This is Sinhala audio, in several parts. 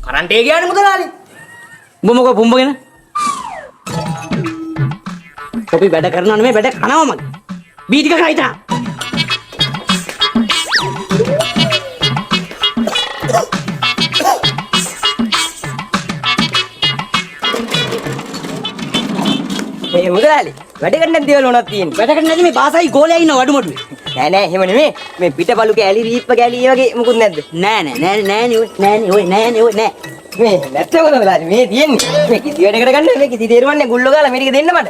කරන්ට් එක ගියානේ මුදලාලි. උඹ මොකෝ පුම්බගෙන? අපි වැඩ කරනවා නෙමෙයි වැඩ කනවා මගේ. බීටික කයිතා. මේ මුදලාලි වැඩ කරන්න නැති දේවල් මොනවද තියෙන්නේ? වැඩ කරන්නේ නැති මේ බාසයි ගෝලයා ඉන්න වඩුමඩුවේ. නෑ නෑ එහෙම නෙමෙයි. මේ පිටපලු කෑලි රීප්ප කෑලි ඒ වගේ මොකුත් නැද්ද? නෑ නේ ඔය නෑ. මේ නැත්තේ මුදලාලි මේ තියෙන්නේ. මේ කිසි වැඩකට ගන්න මේ කිසි තේරුම් නැහැ ගුල්ලෝ ගාලා මේ ටික දෙන්න මට.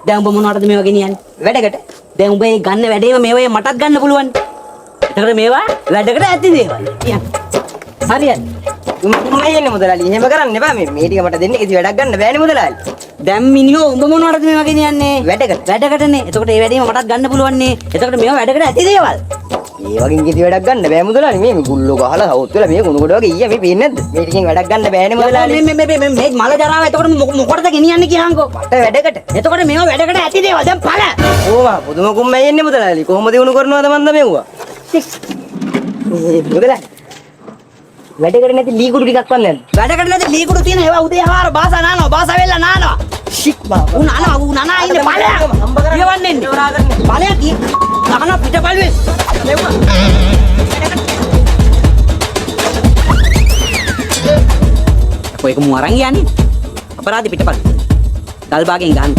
දැන් උඹ මොනවටද මේවා ගෙනියන්නේ? වැඩකට. දැන් උඹ මේ ගන්න වැඩේම මේවා මටත් ගන්න පුළුවන්. එතකොට මේවා වැඩකට ඇති දේවල්. කියන්න. හරියට. උඹ යන්නේ මුදලාලි. එහෙම කරන්න එපා. මේ ටික මට දෙන්න කිසි වැඩක් ගන්න බෑනේ මුදලාලි. දැන් මිනිහෝ උඹ මොනවටද මේවා ගෙනියන්නේ? වැඩකට. වැඩකටනේ. එතකොට මේ වැඩේම මටත් ගන්න පුළුවන් නේ. එතකොට මේවා වැඩකට ඇති දේවල්. ඒ වගේ කිසි වැඩක් ගන්න බෑ මුදලාලි. මේ ගුල්ලෝ ගහලා හවුත් වෙලා මේ කුණු කොට වගේ ඊය මේ පේන්නේ නැද්ද? මේ ටිකෙන් වැඩක් ගන්න බෑනේ මුදලාලි. මේ මල ජරාව එතකොට මොකටද ගෙනියන්නේ කියහන්කෝ? මට වැඩකට. එතකොට මේවා වැඩකට ඇති දේවල් දැන් පළ. ඕවා පුදුම කුම්මයි එන්නේ මුදලාලි. කොහොමද උණු කරනවද මන්ද මෙව්වා? මුදලාලි. වැඩකට නැති ලීකුඩු ටිකක් වන් නැද්ද? වැඩකට නැති ලීකුඩු තියෙන ඒවා උදේ හාර බාසා නානවා බාසා වෙල්ලා නානවා. ෂික් බා. උන් නනා ඉන්නේ ඵලයක්. කියවන්නේ ඵලයක් නහන පිටපල්ුවේ. මෙව්වා. කොයික මු අරන් යන්නේ? අපරාධි පිටපල්. ගල්බාගෙන් ගන්න.